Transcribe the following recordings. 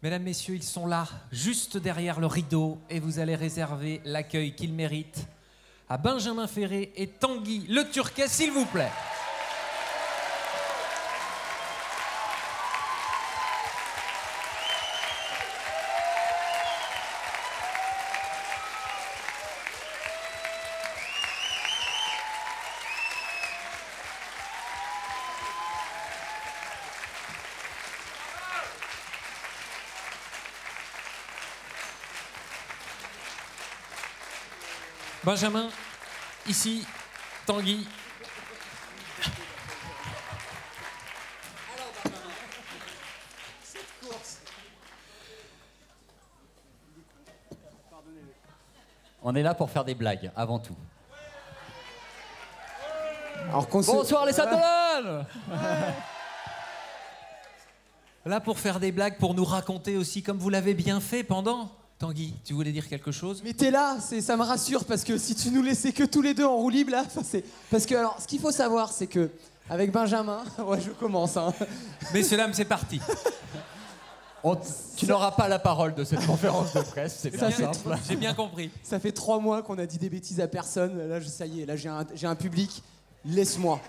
Mesdames, messieurs, ils sont là, juste derrière le rideau, et vous allez réserver l'accueil qu'ils méritent à Benjamin Ferré et Tanguy Le Turquet, s'il vous plaît. Benjamin, ici, Tanguy. Alors Benjamin, cette course. On est là pour faire des blagues, avant tout. Alors Bonsoir les Saint-Olonnes. Là pour faire des blagues, pour nous raconter aussi, comme vous l'avez bien fait pendant. Tanguy, tu voulais dire quelque chose? Mais t'es là, ça me rassure, parce que si tu nous laissais que tous les deux en roue libre, là, parce que, alors, ce qu'il faut savoir, c'est que, avec Benjamin, ouais, je commence, hein. Messieurs, dames, c'est parti. Tu n'auras pas la parole de cette conférence de presse, c'est bien simple. J'ai bien compris. Ça fait 3 mois qu'on a dit des bêtises à personne, là, ça y est, là, j'ai un public, laisse-moi.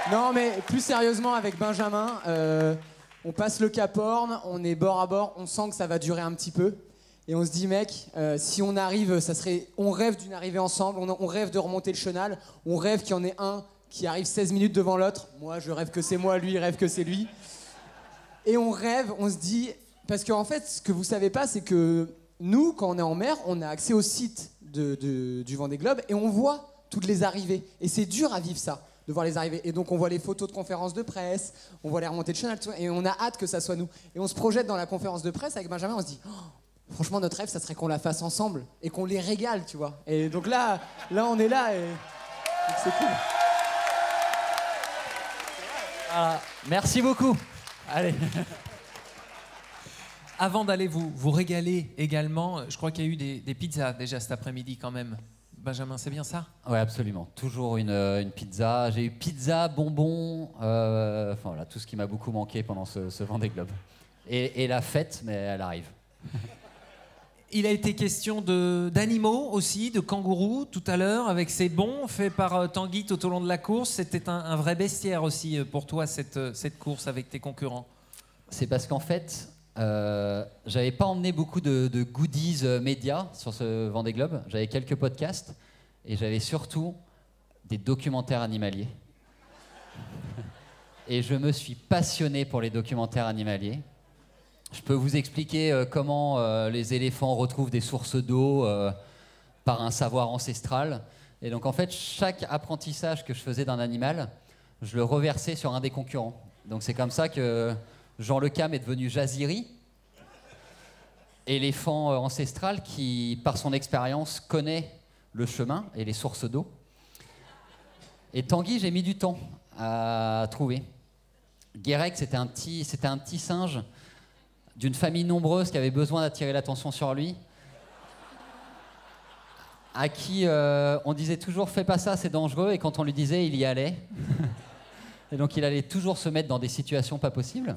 Non, mais plus sérieusement, avec Benjamin, on passe le Cap Horn, on est bord à bord, on sent que ça va durer un petit peu. Et on se dit, mec, si on arrive, on rêve d'une arrivée ensemble, on rêve de remonter le chenal, on rêve qu'il y en ait un qui arrive 16 minutes devant l'autre. Moi, je rêve que c'est moi, lui, il rêve que c'est lui. Et on rêve, on se dit... Parce qu'en fait, ce que vous savez pas, c'est que nous, quand on est en mer, on a accès au site du Vendée Globe et on voit toutes les arrivées. Et c'est dur à vivre ça, de voir les arrivées. Et donc on voit les photos de conférences de presse, on voit les remontées de chenal, et on a hâte que ça soit nous. Et on se projette dans la conférence de presse avec Benjamin, on se dit oh, franchement notre rêve ça serait qu'on la fasse ensemble et qu'on les régale, tu vois. Et donc là on est là et donc, c'est cool. Ah, merci beaucoup. Allez. Avant d'aller vous régaler également, je crois qu'il y a eu des pizzas déjà cet après-midi quand même. Benjamin, c'est bien ça? Oui, absolument. Toujours une pizza. J'ai eu pizza, bonbons, enfin voilà, tout ce qui m'a beaucoup manqué pendant ce Vendée Globe. Et la fête, mais elle arrive. Il a été question d'animaux aussi, de kangourous tout à l'heure, avec ces bons faits par Tanguy tout au long de la course. C'était un vrai bestiaire aussi pour toi, cette course avec tes concurrents. C'est parce qu'en fait, j'avais pas emmené beaucoup de goodies médias sur ce Vendée Globe. J'avais quelques podcasts et j'avais surtout des documentaires animaliers. Et je me suis passionné pour les documentaires animaliers. Je peux vous expliquer comment les éléphants retrouvent des sources d'eau par un savoir ancestral. Et donc en fait, chaque apprentissage que je faisais d'un animal, je le reversais sur un des concurrents. Donc c'est comme ça que Jean Le Cam est devenu Jaziri, éléphant ancestral qui, par son expérience, connaît le chemin et les sources d'eau. Et Tanguy, j'ai mis du temps à trouver. Guérec, c'était un petit singe d'une famille nombreuse qui avait besoin d'attirer l'attention sur lui, à qui on disait toujours « fais pas ça, c'est dangereux », et quand on lui disait, il y allait. Et donc il allait toujours se mettre dans des situations pas possibles.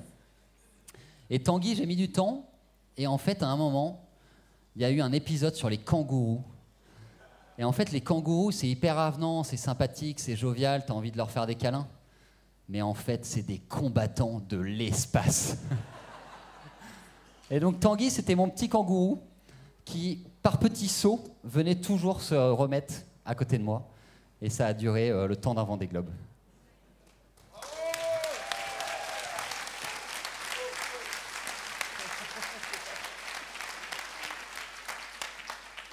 Et Tanguy, j'ai mis du temps, et en fait, à un moment, il y a eu un épisode sur les kangourous. Et en fait, les kangourous, c'est hyper avenant, c'est sympathique, c'est jovial, t'as envie de leur faire des câlins. Mais en fait, c'est des combattants de l'espace. Et donc Tanguy, c'était mon petit kangourou qui, par petits sauts, venait toujours se remettre à côté de moi. Et ça a duré le temps d'un Vendée Globe.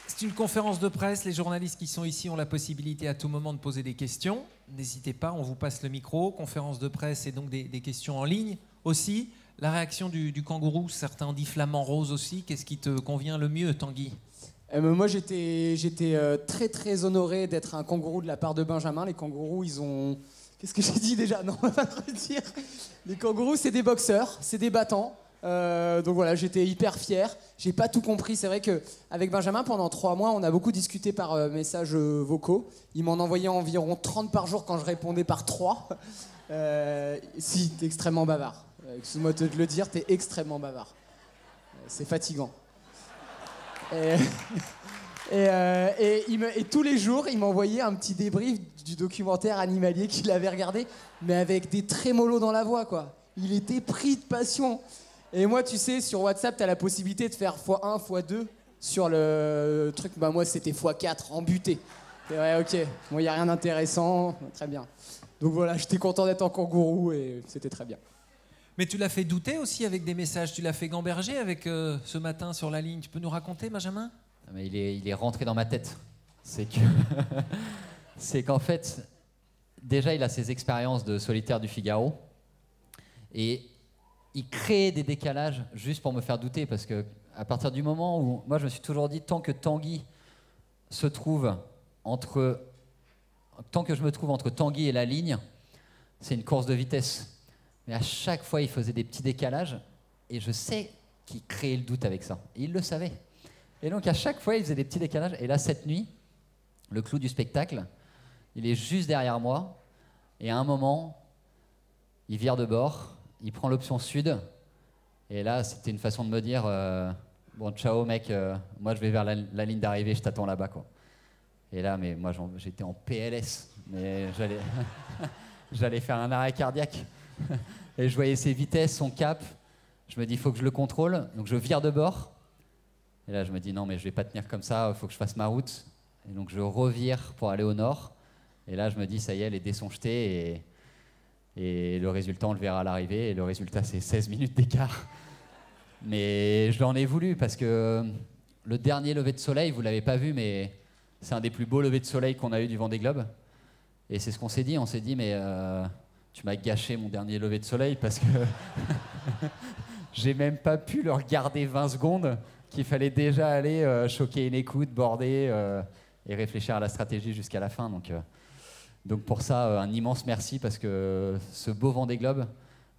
C'est une conférence de presse. Les journalistes qui sont ici ont la possibilité à tout moment de poser des questions. N'hésitez pas, on vous passe le micro. Conférence de presse et donc des questions en ligne aussi. La réaction du kangourou, certains ont dit flamant rose aussi. Qu'est-ce qui te convient le mieux, Tanguy? Moi, j'étais très très honoré d'être un kangourou de la part de Benjamin. Les kangourous, ils ont... Qu'est-ce que j'ai dit déjà? Non, on va pas le redire. Les kangourous, c'est des boxeurs, c'est des battants. Donc voilà, j'étais hyper fier. J'ai pas tout compris. C'est vrai qu'avec Benjamin, pendant 3 mois, on a beaucoup discuté par messages vocaux. Il m'en envoyait environ 30 par jour quand je répondais par 3. Si, t'es extrêmement bavard. Excuse-moi de te le dire, t'es extrêmement bavard. C'est fatigant. Et tous les jours, il m'envoyait un petit débrief du documentaire animalier qu'il avait regardé, mais avec des trémolos dans la voix, quoi. Il était pris de passion. Et moi, tu sais, sur WhatsApp, t'as la possibilité de faire x1, x2 sur le truc. Bah moi, c'était x4, embuté. Et ouais, ok, bon, y a rien d'intéressant, très bien. Donc voilà, j'étais content d'être en kangourou et c'était très bien. Mais tu l'as fait douter aussi avec des messages. Tu l'as fait gamberger avec ce matin sur la ligne. Tu peux nous raconter, Benjamin ? Mais il est rentré dans ma tête. C'est qu'en fait, déjà, il a ses expériences de solitaire du Figaro. Et il crée des décalages juste pour me faire douter. Parce que à partir du moment où... Moi, je me suis toujours dit, tant que je me trouve entre Tanguy et la ligne, c'est une course de vitesse. Mais à chaque fois, il faisait des petits décalages. Et je sais qu'il créait le doute avec ça. Et il le savait. Et donc, à chaque fois, il faisait des petits décalages. Et là, cette nuit, le clou du spectacle, il est juste derrière moi. Et à un moment, il vire de bord. Il prend l'option sud. Et là, c'était une façon de me dire bon, ciao, mec. Moi, je vais vers la ligne d'arrivée. Je t'attends là-bas, quoi. Et là, mais moi, j'étais en PLS. Mais j'allais faire un arrêt cardiaque. Et je voyais ses vitesses, son cap. Je me dis, il faut que je le contrôle. Donc, je vire de bord. Et là, je me dis, non, mais je vais pas tenir comme ça, il faut que je fasse ma route. Et donc, je revire pour aller au nord. Et là, je me dis, ça y est, les dés sont jetés. Et le résultat, on le verra à l'arrivée. Et le résultat, c'est 16 minutes d'écart. Mais je l'en ai voulu parce que le dernier lever de soleil, vous l'avez pas vu, mais c'est un des plus beaux levers de soleil qu'on a eu du Vendée Globe. Et c'est ce qu'on s'est dit. On s'est dit, mais tu m'as gâché mon dernier lever de soleil parce que j'ai même pas pu le regarder 20 secondes. Qu'il fallait déjà aller choquer une écoute, border et réfléchir à la stratégie jusqu'à la fin. Donc pour ça, un immense merci parce que ce beau Vendée Globe,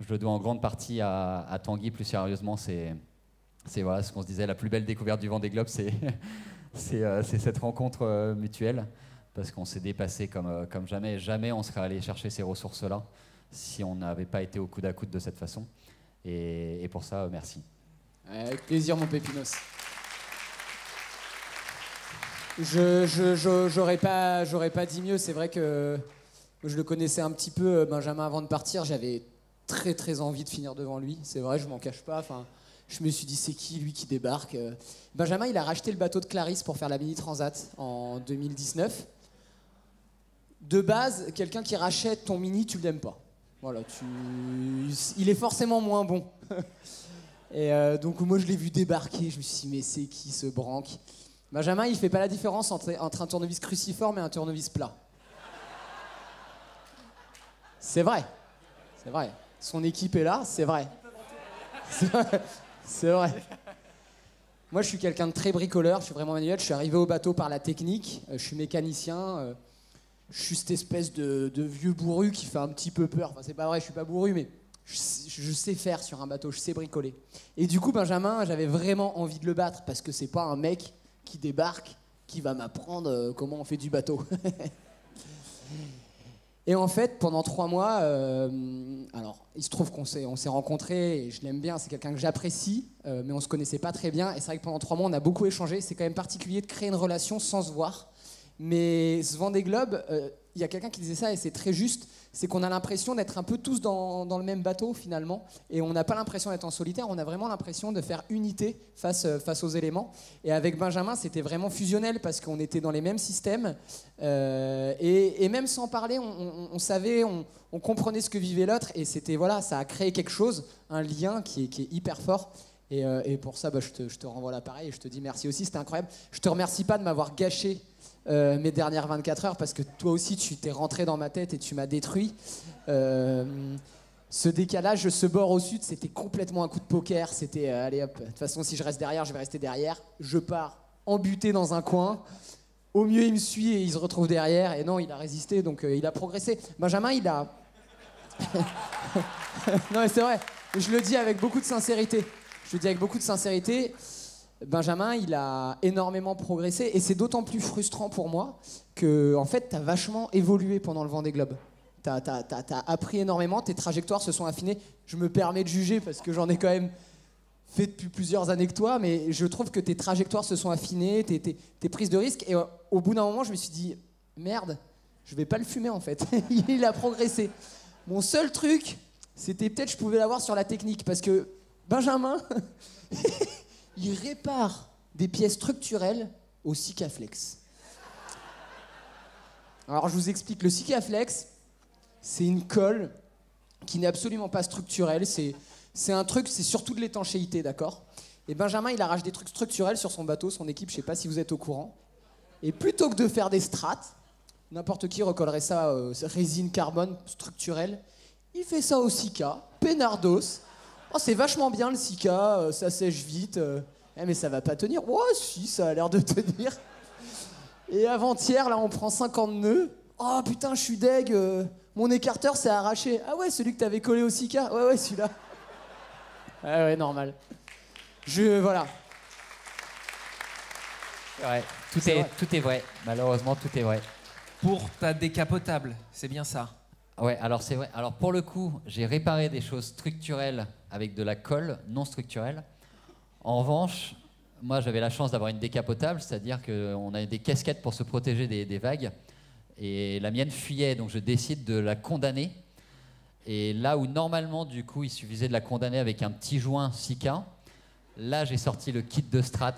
je le dois en grande partie à Tanguy. Plus sérieusement, c'est voilà, ce qu'on se disait, la plus belle découverte du Vendée Globe, c'est cette rencontre mutuelle parce qu'on s'est dépassé comme jamais. Jamais on serait allé chercher ces ressources-là si on n'avait pas été au coude à coude de cette façon. Et pour ça, merci. Avec plaisir, mon Pépinos. J'aurais pas dit mieux. C'est vrai que je le connaissais un petit peu, Benjamin, avant de partir. J'avais très très envie de finir devant lui. C'est vrai, je m'en cache pas. Enfin, je me suis dit, c'est qui lui qui débarque? Benjamin, il a racheté le bateau de Clarisse pour faire la Mini Transat en 2019. De base, quelqu'un qui rachète ton Mini, tu l'aimes pas. Voilà, il est forcément moins bon. Et donc moi je l'ai vu débarquer, je me suis dit mais c'est qui ce branque? Benjamin, il fait pas la différence entre un tournevis cruciforme et un tournevis plat. C'est vrai. Son équipe est là, c'est vrai. C'est vrai. Moi je suis quelqu'un de très bricoleur, je suis vraiment manuel, je suis arrivé au bateau par la technique, je suis mécanicien, je suis cette espèce de vieux bourru qui fait un petit peu peur. Enfin c'est pas vrai, je suis pas bourru mais... Je sais faire sur un bateau, je sais bricoler. Et du coup, Benjamin, j'avais vraiment envie de le battre parce que c'est pas un mec qui débarque qui va m'apprendre comment on fait du bateau. Et en fait, pendant 3 mois, alors il se trouve qu'on s'est rencontrés et je l'aime bien, c'est quelqu'un que j'apprécie, mais on se connaissait pas très bien. Et c'est vrai que pendant 3 mois, on a beaucoup échangé. C'est quand même particulier de créer une relation sans se voir. Mais ce Vendée Globe, il y a quelqu'un qui disait ça et c'est très juste, c'est qu'on a l'impression d'être un peu tous dans le même bateau finalement, et on n'a pas l'impression d'être en solitaire, on a vraiment l'impression de faire unité face aux éléments. Et avec Benjamin, c'était vraiment fusionnel parce qu'on était dans les mêmes systèmes, et même sans parler, on savait, on comprenait ce que vivait l'autre, et c'était voilà, ça a créé quelque chose, un lien qui est hyper fort. Et pour ça, je te renvoie l'appareil et je te dis merci aussi, c'était incroyable. Je te remercie pas de m'avoir gâché mes dernières 24 heures parce que toi aussi tu t'es rentré dans ma tête et tu m'as détruit. Ce décalage, ce bord au sud, c'était complètement un coup de poker. C'était allez hop, de toute façon si je reste derrière, je vais rester derrière. Je pars embuté dans un coin. Au mieux il me suit et il se retrouve derrière. Et non, il a résisté, donc il a progressé. Benjamin, il a... Non mais c'est vrai, je le dis avec beaucoup de sincérité. Benjamin, il a énormément progressé et c'est d'autant plus frustrant pour moi que, en fait, t'as vachement évolué pendant le Vendée Globe. T'as appris énormément, tes trajectoires se sont affinées. Je me permets de juger parce que j'en ai quand même fait depuis plusieurs années que toi, mais je trouve que tes trajectoires se sont affinées, tes prises de risques. Et au bout d'un moment, je me suis dit, merde, je vais pas le fumer en fait. Il a progressé. Mon seul truc, c'était peut-être je pouvais l'avoir sur la technique parce que Benjamin, il répare des pièces structurelles au Sikaflex. Alors je vous explique, le Sikaflex, c'est une colle qui n'est absolument pas structurelle, c'est un truc, c'est surtout de l'étanchéité, d'accord? Et Benjamin, il arrache des trucs structurels sur son bateau, son équipe, je sais pas si vous êtes au courant. Et plutôt que de faire des strates, n'importe qui recollerait ça résine carbone structurelle, il fait ça au Sika, peinardos. Oh, c'est vachement bien le Sika, ça sèche vite. Mais ça va pas tenir. Ouais, si, ça a l'air de tenir. Et avant-hier, là, on prend 50 nœuds. Oh putain, je suis deg. Mon écarteur s'est arraché. Ah ouais, celui que t'avais collé au Sika. Ouais, celui-là. Ouais, normal. Voilà. Ouais, tout est vrai. Malheureusement, tout est vrai. Pour ta décapotable, c'est bien ça. Ouais, alors c'est vrai. Alors pour le coup, j'ai réparé des choses structurelles avec de la colle non structurelle. En revanche, moi j'avais la chance d'avoir une décapotable, c'est-à-dire qu'on a des casquettes pour se protéger des vagues. Et la mienne fuyait, donc je décide de la condamner. Et là où normalement, du coup, il suffisait de la condamner avec un petit joint Sika, là j'ai sorti le kit de strat.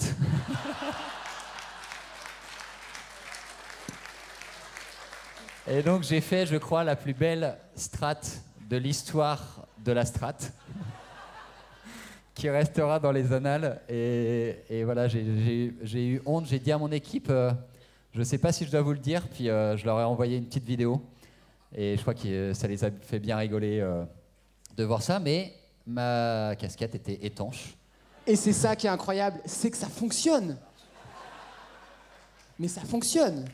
Et donc j'ai fait, je crois, la plus belle strat de l'histoire de la strat, qui restera dans les annales. Et voilà, j'ai eu honte. J'ai dit à mon équipe, je ne sais pas si je dois vous le dire, puis je leur ai envoyé une petite vidéo. Et je crois que ça les a fait bien rigoler de voir ça. Mais ma casquette était étanche. Et c'est ça qui est incroyable, c'est que ça fonctionne. Mais ça fonctionne.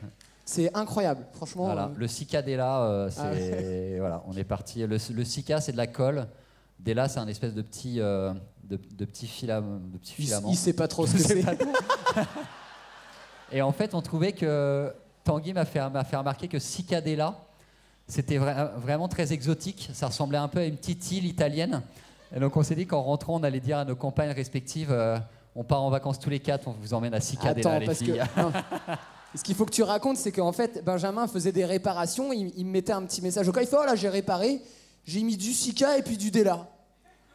C'est incroyable, franchement. Voilà, le Sika Della, voilà, on est parti. Le Sika, c'est de la colle. Della, c'est un espèce de petit, de petit filament. Il sait pas trop ce que c'est. Et en fait, on trouvait que Tanguy m'a fait remarquer que Sika Della, c'était vraiment très exotique. Ça ressemblait un peu à une petite île italienne. Et donc, on s'est dit qu'en rentrant, on allait dire à nos compagnes respectives, on part en vacances tous les quatre, on vous emmène à Sika Della, les filles. Ce qu'il faut que tu racontes, c'est qu'en fait, Benjamin faisait des réparations, il me mettait un petit message au cas, il fait « Oh là, j'ai réparé, j'ai mis du Sika et puis du Della. »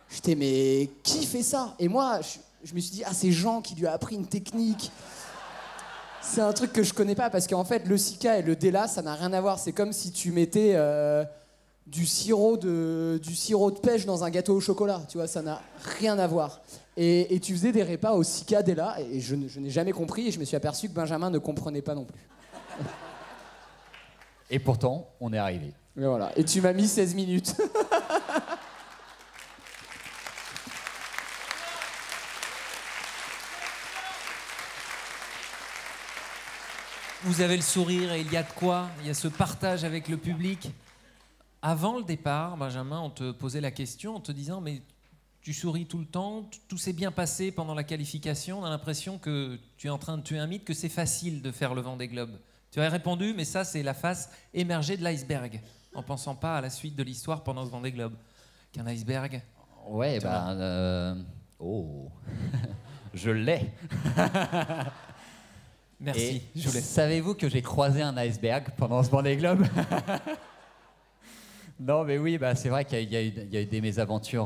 J'étais « Mais qui fait ça ?» Et moi, je me suis dit « Ah, c'est Jean qui lui a appris une technique. » C'est un truc que je connais pas, parce qu'en fait, le Sika et le Della, ça n'a rien à voir. C'est comme si tu mettais du sirop de pêche dans un gâteau au chocolat. Tu vois, ça n'a rien à voir. Et tu faisais des répas au Sika Della, et je n'ai jamais compris, et je me suis aperçu que Benjamin ne comprenait pas non plus. Et pourtant, on est arrivé. Et voilà. Et tu m'as mis 16 minutes. Vous avez le sourire et il y a de quoi. Il y a ce partage avec le public. Avant le départ, Benjamin, on te posait la question en te disant « Mais tu souris tout le temps, tout s'est bien passé pendant la qualification. On a l'impression que tu es en train de tuer un mythe, que c'est facile de faire le Vendée Globe. » Tu as répondu, mais ça, c'est la face émergée de l'iceberg, en pensant pas à la suite de l'histoire pendant ce Vendée Globe. Qu'un iceberg. Ouais, oh, je l'ai. Merci. Et savez-vous que j'ai croisé un iceberg pendant ce Vendée Globe? Non, mais oui, c'est vrai qu'il y a eu des mésaventures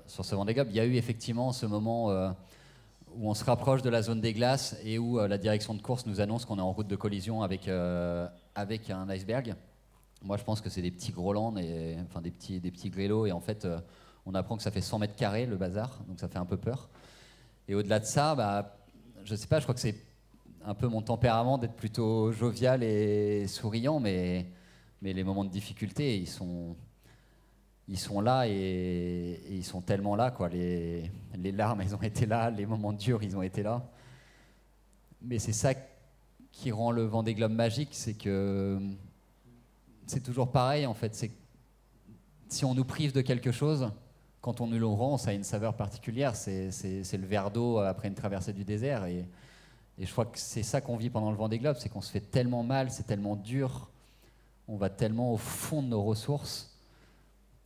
sur ce Vendée Globe. Il y a eu effectivement ce moment où on se rapproche de la zone des glaces et où la direction de course nous annonce qu'on est en route de collision avec un iceberg. Moi, je pense que c'est des petits Groland, enfin des petits grélots, et en fait, on apprend que ça fait 100 mètres carrés le bazar, donc ça fait un peu peur. Et au-delà de ça, je sais pas, je crois que c'est un peu mon tempérament d'être plutôt jovial et souriant, mais les moments de difficulté, ils sont là et ils sont tellement là, quoi. Les larmes, elles ont été là, les moments durs, ils ont été là. Mais c'est ça qui rend le Vendée Globe magique, c'est que c'est toujours pareil, en fait. C'est si on nous prive de quelque chose, quand on nous le rend, ça a une saveur particulière. C'est le verre d'eau après une traversée du désert. Et je crois que c'est ça qu'on vit pendant le Vendée Globe, c'est qu'on se fait tellement mal, c'est tellement dur. on va tellement au fond de nos ressources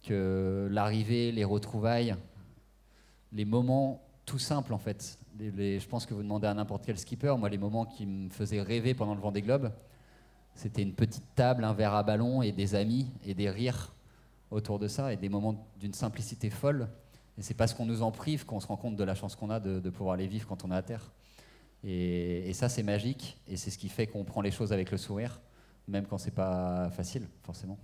que l'arrivée, les retrouvailles, les moments tout simples en fait. Je pense que vous demandez à n'importe quel skipper, moi les moments qui me faisaient rêver pendant le Vendée Globe, c'était une petite table, un verre à ballon et des amis et des rires autour de ça et des moments d'une simplicité folle. Et c'est parce qu'on nous en prive qu'on se rend compte de la chance qu'on a de pouvoir les vivre quand on est à terre. Et ça c'est magique et c'est ce qui fait qu'on prend les choses avec le sourire, même quand c'est pas facile forcément.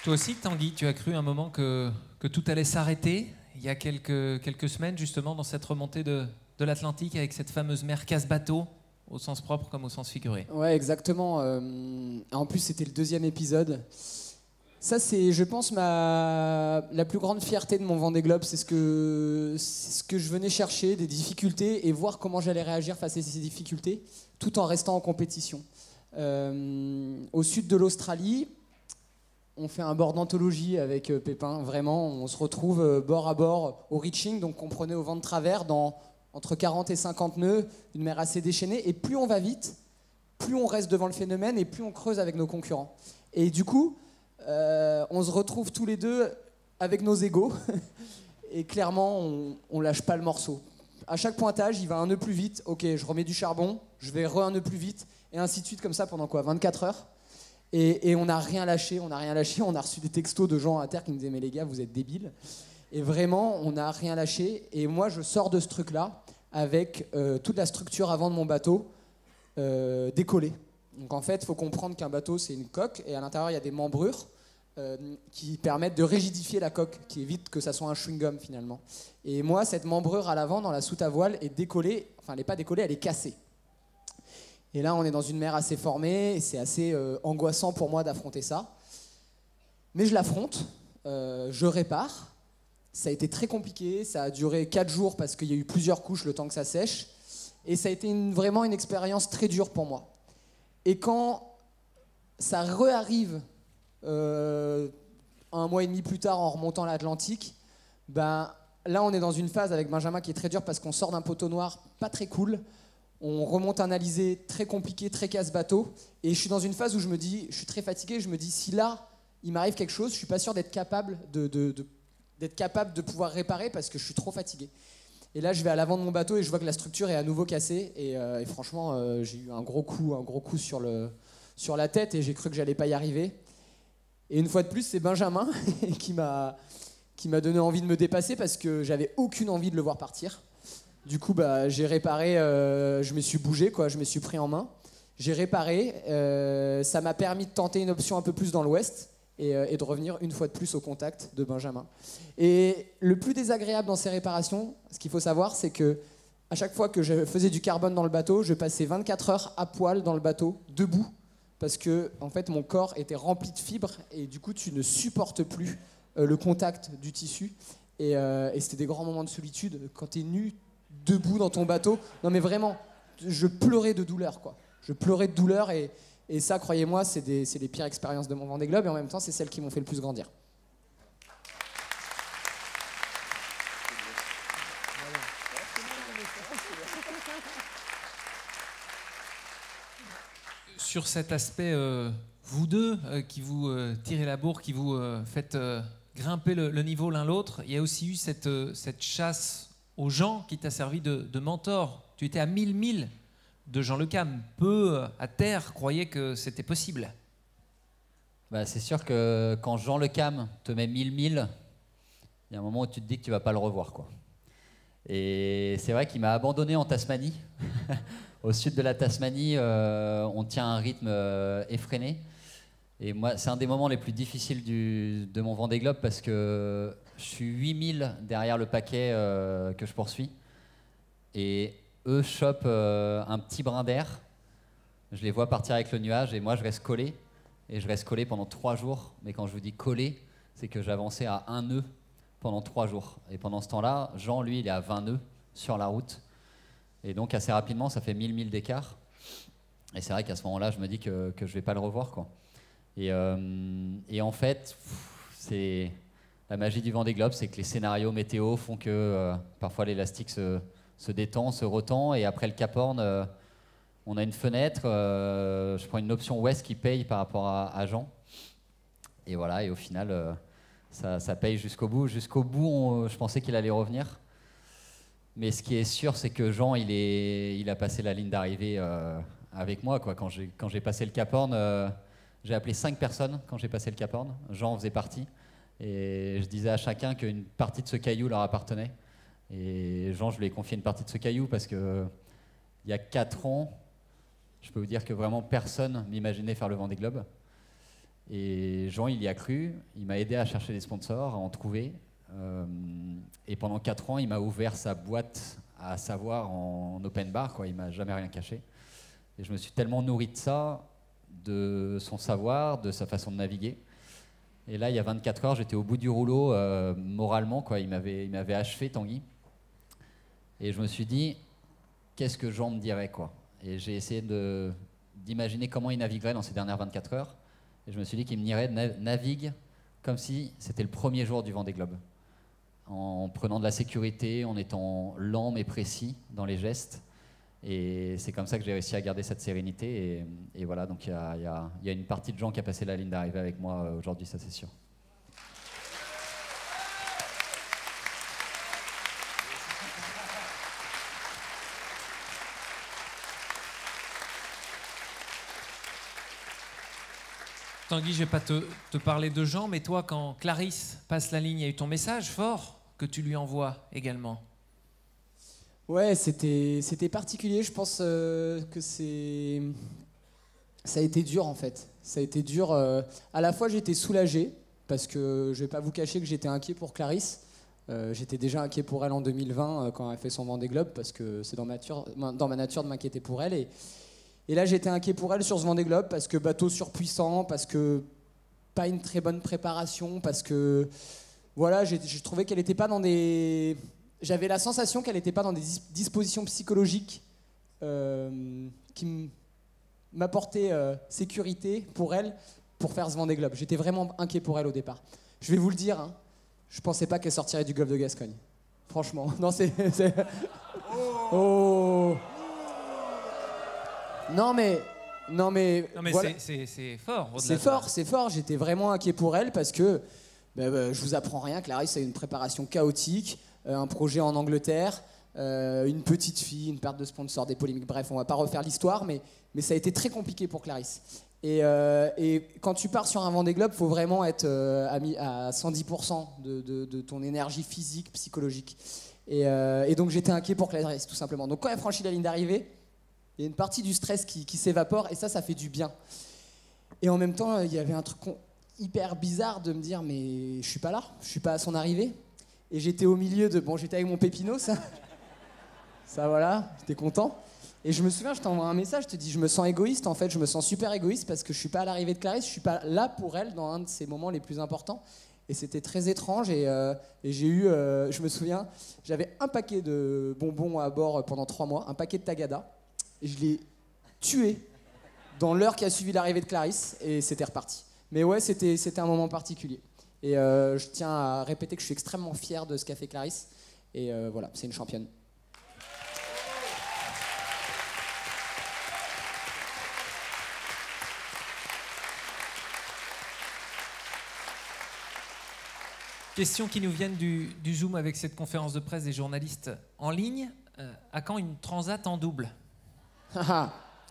Toi aussi, Tanguy, tu as cru un moment que tout allait s'arrêter il y a quelques semaines, justement, dans cette remontée de l'Atlantique avec cette fameuse mer casse-bateau, au sens propre comme au sens figuré. Ouais, exactement. En plus, c'était le 2e épisode. Ça, c'est, je pense, la plus grande fierté de mon Vendée Globe. C'est ce que je venais chercher, des difficultés, et voir comment j'allais réagir face à ces difficultés, tout en restant en compétition. Au sud de l'Australie, on fait un bord d'anthologie avec Pépin. Vraiment, on se retrouve bord à bord au reaching, donc on prenait au vent de travers dans entre 40 et 50 nœuds, une mer assez déchaînée. Et plus on va vite, plus on reste devant le phénomène et plus on creuse avec nos concurrents. Et du coup, on se retrouve tous les deux avec nos égos. Et clairement, on lâche pas le morceau. À chaque pointage, il va un nœud plus vite. Ok, je remets du charbon, je vais un nœud plus vite. Et ainsi de suite, comme ça, pendant quoi, 24 heures. Et on n'a rien lâché, on a reçu des textos de gens à terre qui nous disaient « Mais les gars, vous êtes débiles ». Et vraiment, on n'a rien lâché. Et moi, je sors de ce truc-là avec toute la structure avant de mon bateau décollée. Donc en fait, il faut comprendre qu'un bateau, c'est une coque. Et à l'intérieur, il y a des membrures qui permettent de rigidifier la coque, qui évite que ça soit un chewing-gum finalement. Et moi, cette membrure à l'avant, dans la soute à voile, est décollée. Enfin, elle n'est pas décollée, elle est cassée. Et là, on est dans une mer assez formée, et c'est assez angoissant pour moi d'affronter ça. Mais je l'affronte, je répare. Ça a été très compliqué, ça a duré 4 jours parce qu'il y a eu plusieurs couches le temps que ça sèche. Et ça a été vraiment une expérience très dure pour moi. Et quand ça réarrive 1 mois et demi plus tard en remontant l'Atlantique, ben, là, on est dans une phase avec Benjamin qui est très dure parce qu'on sort d'un poteau noir pas très cool. On remonte un alizé très compliqué, très casse-bateau. Et je suis dans une phase où je me dis, je suis très fatigué, je me dis, si là, il m'arrive quelque chose, je suis pas sûr d'être capable d'être capable de pouvoir réparer parce que je suis trop fatigué. Et là, je vais à l'avant de mon bateau et je vois que la structure est à nouveau cassée. Et franchement, j'ai eu un gros coup sur la tête et j'ai cru que j'allais pas y arriver. Et une fois de plus, c'est Benjamin qui m'a donné envie de me dépasser parce que j'avais aucune envie de le voir partir. Du coup, j'ai réparé, je me suis bougé, quoi, je me suis pris en main. J'ai réparé, ça m'a permis de tenter une option un peu plus dans l'ouest et de revenir une fois de plus au contact de Benjamin. Et le plus désagréable dans ces réparations, ce qu'il faut savoir, c'est que à chaque fois que je faisais du carbone dans le bateau, je passais 24 heures à poil dans le bateau, debout, parce que en fait, mon corps était rempli de fibres et du coup, tu ne supportes plus le contact du tissu. Et c'était des grands moments de solitude. Quand tu es nu, debout dans ton bateau, non mais vraiment, je pleurais de douleur, quoi. Je pleurais de douleur et ça, croyez-moi, c'est les pires expériences de mon Vendée Globe et en même temps, c'est celles qui m'ont fait le plus grandir. Sur cet aspect, vous deux, qui vous tirez la bourre, qui vous faites grimper le niveau l'un l'autre, il y a aussi eu cette chasse aux gens qui t'a servi de mentor. Tu étais à 1000 milles de Jean Le Cam. Peu à terre croyaient que c'était possible. Bah, c'est sûr que quand Jean Le Cam te met 1000 milles, il y a un moment où tu te dis que tu vas pas le revoir, quoi. Et c'est vrai qu'il m'a abandonné en Tasmanie. Au sud de la Tasmanie, on tient un rythme effréné. Et moi, c'est un des moments les plus difficiles de mon Vendée Globe parce que je suis 8000 derrière le paquet que je poursuis. Et eux chopent un petit brin d'air. Je les vois partir avec le nuage et moi, je reste collé. Et je reste collé pendant 3 jours. Mais quand je vous dis collé, c'est que j'avançais à 1 nœud pendant 3 jours. Et pendant ce temps-là, Jean, lui, il est à 20 nœuds sur la route. Et donc, assez rapidement, ça fait 1000 milles d'écart. Et c'est vrai qu'à ce moment-là, je me dis que je ne vais pas le revoir, quoi. Et en fait, c'est La magie du Vendée Globe, c'est que les scénarios météo font que parfois l'élastique se détend, se retend, et après le Cap Horn, on a une fenêtre. Je prends une option ouest qui paye par rapport à Jean. Et voilà, et au final, ça paye jusqu'au bout. Jusqu'au bout, je pensais qu'il allait revenir. Mais ce qui est sûr, c'est que Jean, il a passé la ligne d'arrivée avec moi, quoi. Quand j'ai passé le Cap Horn, j'ai appelé 5 personnes quand j'ai passé le Cap Horn. Jean en faisait partie. Et je disais à chacun qu'une partie de ce caillou leur appartenait. Et Jean, je lui ai confié une partie de ce caillou parce que il y a 4 ans, je peux vous dire que vraiment personne m'imaginait faire le Vendée Globe. Et Jean, il y a cru. Il m'a aidé à chercher des sponsors, à en trouver. Et pendant 4 ans, il m'a ouvert sa boîte à savoir en open bar, quoi. Il m'a jamais rien caché. Et je me suis tellement nourri de ça, de son savoir, de sa façon de naviguer. Et là, il y a 24 heures, j'étais au bout du rouleau moralement, quoi. Il m'avait achevé, Tanguy. Et je me suis dit, qu'est-ce que Jean me dirait, quoi. Et j'ai essayé d'imaginer comment il naviguerait dans ces dernières 24 heures. Et je me suis dit qu'il me dirait, navigue comme si c'était le premier jour du Vendée Globe. En prenant de la sécurité, en étant lent mais précis dans les gestes. Et c'est comme ça que j'ai réussi à garder cette sérénité. Et voilà, donc il y a une partie de gens qui a passé la ligne d'arrivée avec moi aujourd'hui, ça c'est sûr. Tanguy, je ne vais pas te parler de Jean, mais toi, quand Clarisse passe la ligne, il y a eu ton message fort que tu lui envoies également. Ouais, c'était particulier. Je pense que ça a été dur en fait. Ça a été dur. À la fois, j'étais soulagé parce que je vais pas vous cacher que j'étais inquiet pour Clarisse. J'étais déjà inquiet pour elle en 2020 quand elle fait son Vendée Globe parce que c'est dans ma nature de m'inquiéter pour elle. Et là, j'étais inquiet pour elle sur ce Vendée Globe parce que bateau surpuissant, parce que pas une très bonne préparation, parce que voilà, j'ai trouvé qu'elle n'était pas dans des... J'avais la sensation qu'elle n'était pas dans des dispositions psychologiques qui m'apportaient sécurité pour elle, pour faire ce Vendée Globe. J'étais vraiment inquiet pour elle au départ. Je vais vous le dire, hein, je pensais pas qu'elle sortirait du golfe de Gascogne. Franchement, non, c'est... Oh. Non mais voilà. C'est fort. C'est fort. J'étais vraiment inquiet pour elle parce que je vous apprends rien. Clarisse a une préparation chaotique. Un projet en Angleterre, une petite fille, une perte de sponsor, des polémiques, bref, on va pas refaire l'histoire, mais ça a été très compliqué pour Clarisse. Et quand tu pars sur un Vendée Globe, il faut vraiment être à 110% de ton énergie physique, psychologique. Et donc j'étais inquiet pour Clarisse, tout simplement. Donc quand elle franchit la ligne d'arrivée, il y a une partie du stress qui s'évapore, et ça fait du bien. Et en même temps, il y avait un truc hyper bizarre de me dire, mais je suis pas là, je suis pas à son arrivée. Et j'étais au milieu de... Bon, j'étais avec mon Pépino, ça voilà, j'étais content. Et je me souviens, je t'envoie un message, je te dis, je me sens égoïste, en fait, je me sens super égoïste parce que je suis pas à l'arrivée de Clarisse, je suis pas là pour elle dans un de ces moments les plus importants. Et c'était très étrange, et j'ai eu... je me souviens, j'avais un paquet de bonbons à bord pendant 3 mois, un paquet de Tagada, et je l'ai tué dans l'heure qui a suivi l'arrivée de Clarisse, et c'était reparti. Mais ouais, c'était un moment particulier. Et je tiens à répéter que je suis extrêmement fier de ce qu'a fait Clarisse. Et voilà, c'est une championne. Questions qui nous viennent du Zoom avec cette conférence de presse des journalistes en ligne. À quand une transat en double?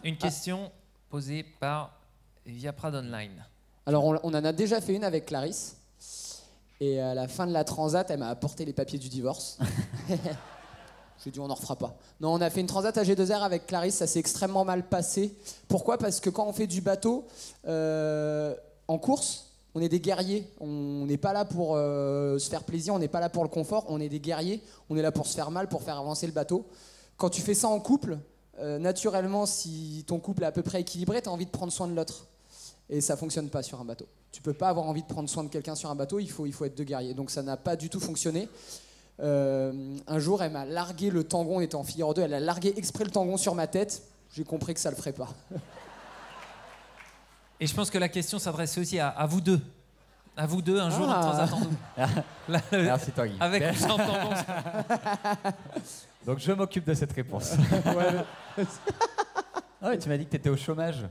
Une question posée par Viaprad Online. Alors on en a déjà fait une avec Clarisse. Et à la fin de la transat, elle m'a apporté les papiers du divorce. J'ai dit on n'en refera pas. Non, on a fait une transat à G2R avec Clarisse, ça s'est extrêmement mal passé. Pourquoi? Parce que quand on fait du bateau en course, on est des guerriers. On n'est pas là pour se faire plaisir, on n'est pas là pour le confort, on est des guerriers. On est là pour se faire mal, pour faire avancer le bateau. Quand tu fais ça en couple, naturellement, si ton couple est à peu près équilibré, tu as envie de prendre soin de l'autre. Et ça fonctionne pas sur un bateau. Tu peux pas avoir envie de prendre soin de quelqu'un sur un bateau, il faut être 2 guerriers. Donc ça n'a pas du tout fonctionné. Un jour, elle m'a largué le tangon, on était en Figaro 2, elle a largué exprès le tangon sur ma tête. J'ai compris que ça le ferait pas. Et je pense que la question s'adresse aussi à vous deux. À vous deux, un jour, un transatlant double. Là, Merci Tanguy. avec ou sans tampon. Donc je m'occupe de cette réponse. Ah ouais, tu m'as dit que tu étais au chômage.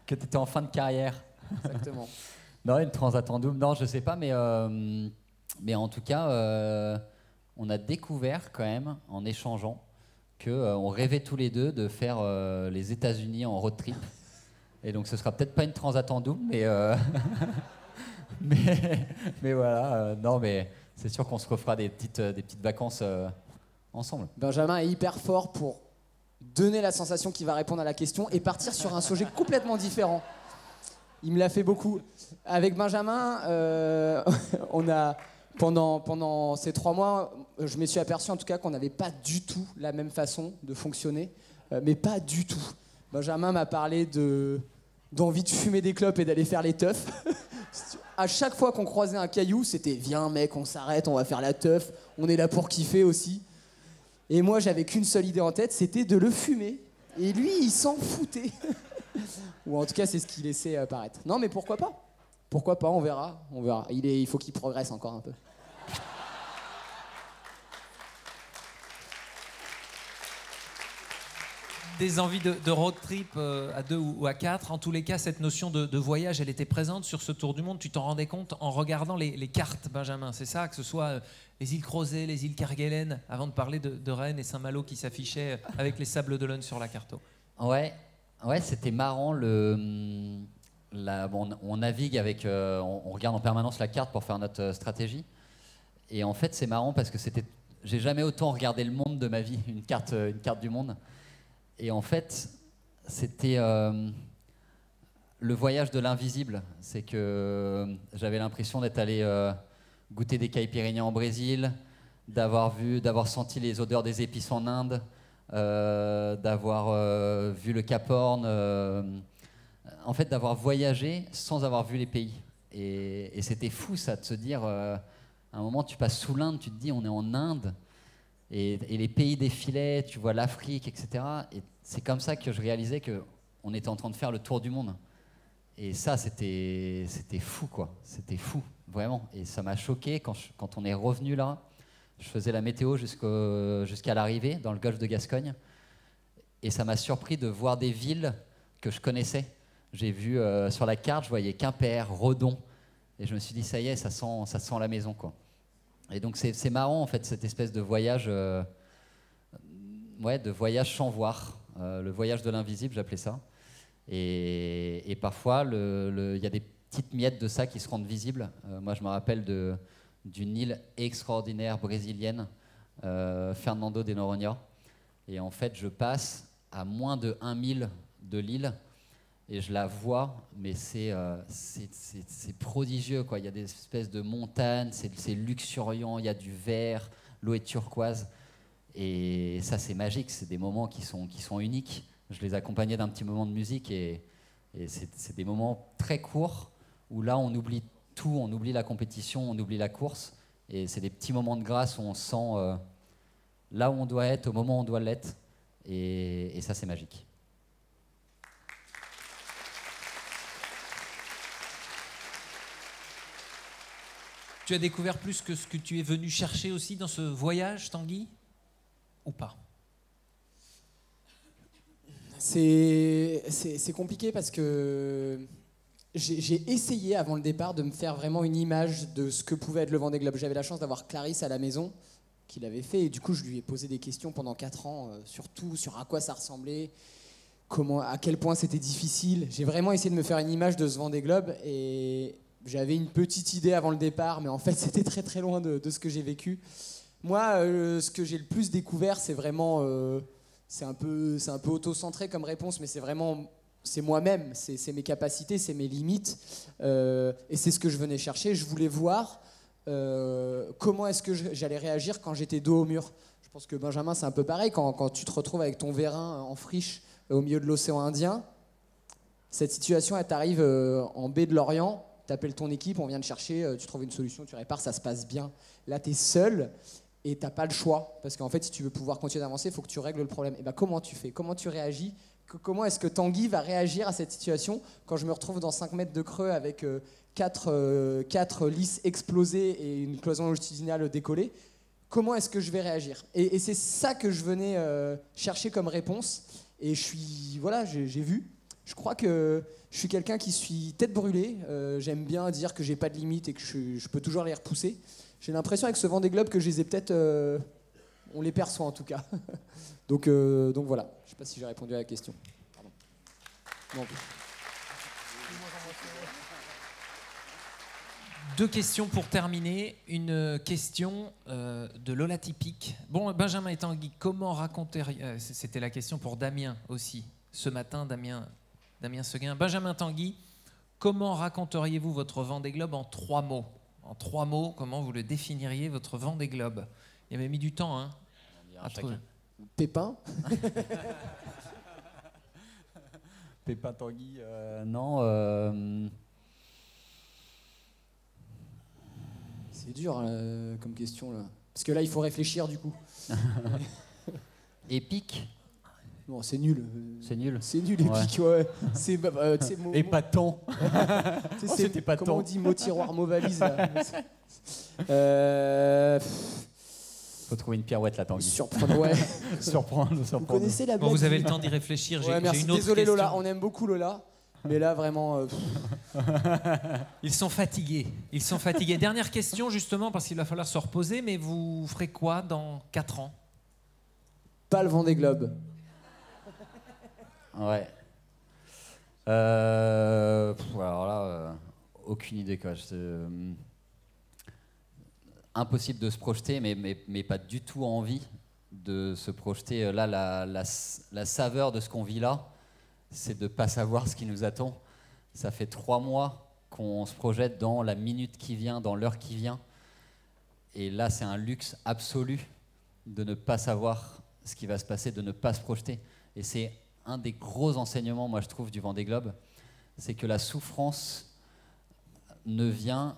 Que tu étais en fin de carrière. Exactement. Non, une transat en double, non, je sais pas, mais en tout cas, on a découvert quand même, en échangeant, qu'on rêvait tous les deux de faire les États-Unis en road trip. Et donc ce sera peut-être pas une transat en double, mais, mais voilà, non, mais c'est sûr qu'on se refera des petites vacances ensemble. Benjamin est hyper fort pour donner la sensation qu'il va répondre à la question et partir sur un sujet complètement différent. Il me l'a fait beaucoup. Avec Benjamin, on a, pendant ces 3 mois, je me suis aperçu en tout cas qu'on n'avait pas du tout la même façon de fonctionner, mais pas du tout. Benjamin m'a parlé d'envie de fumer des clopes et d'aller faire les teufs. À chaque fois qu'on croisait un caillou, c'était « Viens mec, on s'arrête, on va faire la teuf, on est là pour kiffer aussi ». Et moi, j'avais qu'une seule idée en tête, c'était de le fumer. Et lui, il s'en foutait. Ou en tout cas, c'est ce qu'il laissait apparaître. Non, mais pourquoi pas? Pourquoi pas, on verra. On verra. Il faut qu'il progresse encore un peu. Des envies de road trip à 2 ou à 4. En tous les cas, cette notion de voyage, elle était présente sur ce tour du monde. Tu t'en rendais compte en regardant les cartes, Benjamin, c'est ça? Que ce soit les îles Crozet, les îles Kerguelen, avant de parler de Rennes et Saint-Malo qui s'affichaient avec les Sables d'Olonne sur la carte. Ouais, c'était marrant. On navigue avec, on regarde en permanence la carte pour faire notre stratégie. Et en fait, c'est marrant parce que j'ai jamais autant regardé le monde de ma vie, une carte du monde. Et en fait, c'était le voyage de l'invisible. C'est que j'avais l'impression d'être allé goûter des caipirinhas en Brésil, d'avoir senti les odeurs des épices en Inde, d'avoir vu le Cap Horn, en fait d'avoir voyagé sans avoir vu les pays. Et c'était fou ça, de se dire, à un moment tu passes sous l'Inde, tu te dis on est en Inde, et les pays défilaient, tu vois l'Afrique, etc. Et c'est comme ça que je réalisais qu'on était en train de faire le tour du monde. Et ça, c'était fou, quoi. C'était fou, vraiment. Et ça m'a choqué quand on est revenu là. Je faisais la météo jusqu'à l'arrivée, dans le golfe de Gascogne. Et ça m'a surpris de voir des villes que je connaissais. J'ai vu sur la carte, je voyais Quimper, Redon. Et je me suis dit, ça y est, ça sent la maison, quoi. Et donc c'est marrant, en fait, cette espèce de voyage, de voyage sans voir. Le voyage de l'invisible, j'appelais ça. Et parfois, il y a des petites miettes de ça qui se rendent visibles. Moi, je me rappelle d'une île extraordinaire brésilienne, Fernando de Noronha. Et en fait, je passe à moins de 1 mille de l'île et je la vois, mais c'est prodigieux, quoi. Il y a des espèces de montagnes, c'est luxuriant, il y a du vert, l'eau est turquoise. Et ça, c'est magique, c'est des moments qui sont uniques. Je les accompagnais d'un petit moment de musique et c'est des moments très courts où là, on oublie tout, on oublie la compétition, on oublie la course. Et c'est des petits moments de grâce où on se sent là où on doit être, au moment où on doit l'être. Et ça, c'est magique. Tu as découvert plus que ce que tu es venu chercher aussi dans ce voyage, Tanguy? Ou pas? C'est compliqué parce que j'ai essayé avant le départ de me faire vraiment une image de ce que pouvait être le Vendée Globe. J'avais la chance d'avoir Clarisse à la maison qui l'avait fait et du coup je lui ai posé des questions pendant 4 ans sur à quoi ça ressemblait, à quel point c'était difficile. J'ai vraiment essayé de me faire une image de ce Vendée Globe et j'avais une petite idée avant le départ, mais en fait c'était très très loin de ce que j'ai vécu. Moi, ce que j'ai le plus découvert, c'est vraiment, c'est un peu auto-centré comme réponse, mais c'est moi-même, c'est mes capacités, c'est mes limites, et c'est ce que je venais chercher. Je voulais voir comment est-ce que j'allais réagir quand j'étais dos au mur. Je pense que Benjamin, c'est un peu pareil, quand tu te retrouves avec ton vérin en friche au milieu de l'océan Indien. Cette situation, elle t'arrive en baie de l'Orient, t'appelles ton équipe, on vient te chercher, tu trouves une solution, tu répares, ça se passe bien. Là, t'es seul. Et t'as pas le choix, parce qu'en fait, si tu veux pouvoir continuer d'avancer, il faut que tu règles le problème. Et ben, comment tu fais? Comment tu réagis comment est-ce que Tanguy va réagir à cette situation quand je me retrouve dans 5 mètres de creux avec 4 lisses explosées et une cloison longitudinale décollée? Comment est-ce que je vais réagir? Et c'est ça que je venais chercher comme réponse. Et j'ai vu. Je crois que je suis quelqu'un qui suis tête brûlée. J'aime bien dire que j'ai pas de limite et que je peux toujours les repousser. J'ai l'impression avec ce Vendée Globe que je les ai peut-être... on les perçoit en tout cas. donc voilà. Je sais pas si j'ai répondu à la question. Pardon. Non. Deux questions pour terminer. Une question de Lola Typique. Bon, Benjamin et Tanguy, comment raconter... C'était la question pour Damien aussi. Ce matin, Damien Seguin. Benjamin Tanguy, comment raconteriez-vous votre Vendée Globe en 3 mots? En 3 mots, comment vous le définiriez, votre Vendée Globe? Il avait mis du temps, hein, à trouver. Pépin. Pépin Tanguy, non. C'est dur comme question là. Parce que là, il faut réfléchir du coup. Épique. Non, c'est nul. C'est nul. C'est nul, épique, ouais. C'est épatant. C'était pas comment on dit mot tiroir, mot valise là. Faut trouver une pirouette là, Tanguy. Surprendre, ouais. surprendre. Vous connaissez la blague? Bon, vous avez le temps d'y réfléchir. Ouais, j'ai une autre Désolé question. Lola, on aime beaucoup Lola. Mais là, vraiment... Ils sont fatigués. Dernière question, justement, parce qu'il va falloir se reposer, mais vous ferez quoi dans 4 ans? Pas le Vendée Globe. Ouais. Alors là, aucune idée, quoi. Impossible de se projeter, mais pas du tout envie de se projeter. Là, la saveur de ce qu'on vit là, c'est de ne pas savoir ce qui nous attend. Ça fait 3 mois qu'on se projette dans la minute qui vient, dans l'heure qui vient. Et là, c'est un luxe absolu de ne pas savoir ce qui va se passer, de ne pas se projeter. Et c'est un des gros enseignements, moi, je trouve, du Vendée Globe, c'est que la souffrance ne vient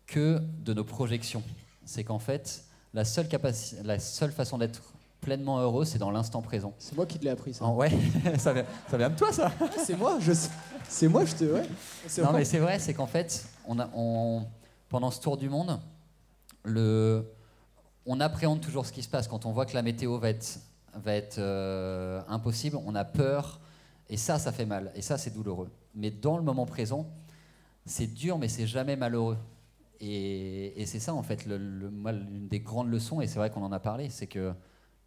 que de nos projections. C'est qu'en fait, la seule façon d'être pleinement heureux, c'est dans l'instant présent. C'est moi qui te l'ai appris, ça. Oh, ouais, ça vient de toi, ça. C'est moi, c'est moi, je te... Ouais. Non, mais c'est vrai, c'est qu'en fait, pendant ce tour du monde, on appréhende toujours ce qui se passe. Quand on voit que la météo va être impossible, on a peur, et ça fait mal, et ça, c'est douloureux. Mais dans le moment présent, c'est dur, mais c'est jamais malheureux. Et c'est ça, en fait, l'une des grandes leçons, et c'est vrai qu'on en a parlé, c'est que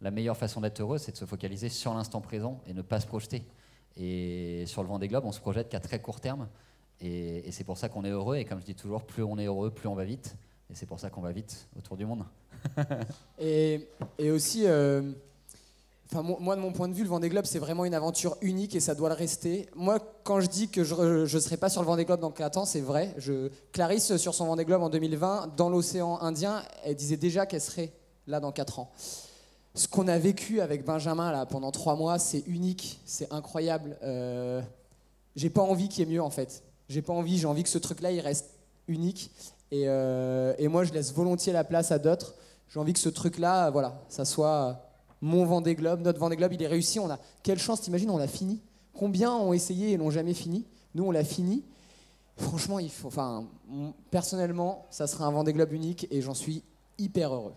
la meilleure façon d'être heureux, c'est de se focaliser sur l'instant présent et ne pas se projeter. Et sur le Vendée Globe, on se projette qu'à très court terme. Et c'est pour ça qu'on est heureux. Et comme je dis toujours, plus on est heureux, plus on va vite. Et c'est pour ça qu'on va vite autour du monde. et aussi, moi, de mon point de vue, le Vendée Globe, c'est vraiment une aventure unique et ça doit le rester. Moi, quand je dis que je ne serai pas sur le Vendée Globe dans 4 ans, c'est vrai. Clarisse, sur son Vendée Globe en 2020, dans l'océan Indien, elle disait déjà qu'elle serait là dans 4 ans. Ce qu'on a vécu avec Benjamin là, pendant 3 mois, c'est unique, c'est incroyable. J'ai pas envie qu'il y ait mieux en fait. J'ai envie que ce truc-là, il reste unique. Et moi, je laisse volontiers la place à d'autres. J'ai envie que ce truc-là, voilà, ça soit mon Vendée Globe, notre Vendée Globe, il est réussi. Quelle chance, t'imagines, on l'a fini. Combien ont essayé et l'ont jamais fini? Nous, on l'a fini. Franchement, personnellement, ça sera un Vendée Globe unique et j'en suis hyper heureux.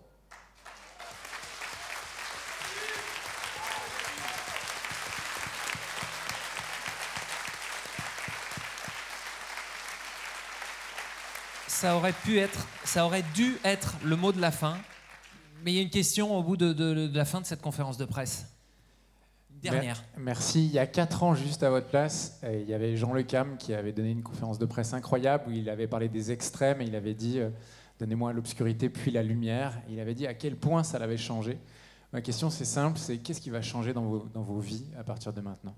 Ça aurait dû être le mot de la fin. Mais il y a une question au bout de la fin de cette conférence de presse. Dernière. Merci. Il y a 4 ans, juste à votre place, il y avait Jean Le Cam qui avait donné une conférence de presse incroyable où il avait parlé des extrêmes et il avait dit donnez-moi l'obscurité puis la lumière. Et il avait dit à quel point ça l'avait changé. Ma question, c'est simple, c'est qu'est-ce qui va changer dans vos vies à partir de maintenant?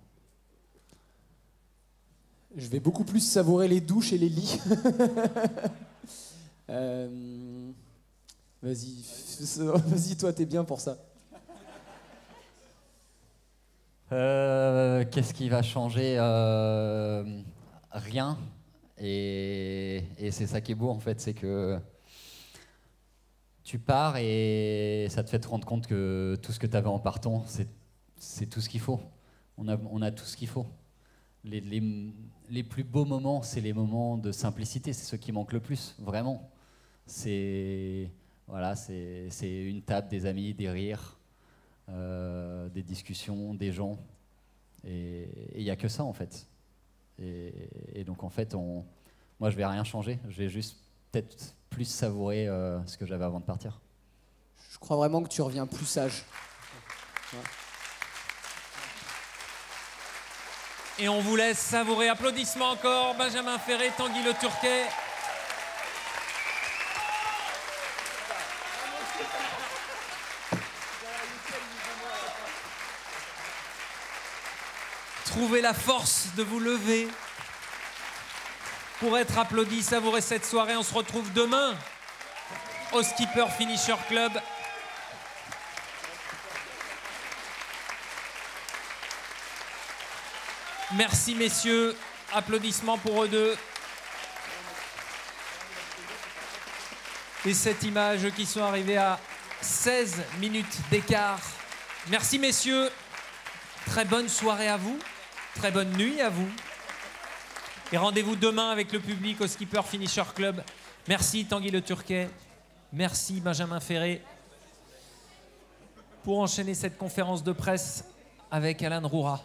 Je vais beaucoup plus savourer les douches et les lits. Vas-y, toi, t'es bien pour ça. Qu'est-ce qui va changer? Rien. Et c'est ça qui est beau, en fait, c'est que tu pars et ça te fait te rendre compte que tout ce que tu avais en partant, c'est tout ce qu'il faut. on a tout ce qu'il faut. Les plus beaux moments, c'est les moments de simplicité, c'est ceux qui manquent le plus, vraiment. C'est une table, des amis, des rires, des discussions, des gens. Et il n'y a que ça, en fait. Et donc, en fait, moi, je ne vais rien changer. Je vais juste peut-être plus savourer ce que j'avais avant de partir. Je crois vraiment que tu reviens plus sage. Ouais. Et on vous laisse savourer. Applaudissements encore. Benjamin Ferré, Tanguy Le Turquet. Trouvez la force de vous lever pour être applaudi, savourer cette soirée. On se retrouve demain au Skipper Finisher Club. Merci messieurs, applaudissements pour eux deux. Et cette image qui sont arrivés à 16 minutes d'écart. Merci messieurs, très bonne soirée à vous, très bonne nuit à vous. Et rendez-vous demain avec le public au Skipper Finisher Club. Merci Tanguy Le Turquet, merci Benjamin Ferré. Pour enchaîner cette conférence de presse avec Alan Roura.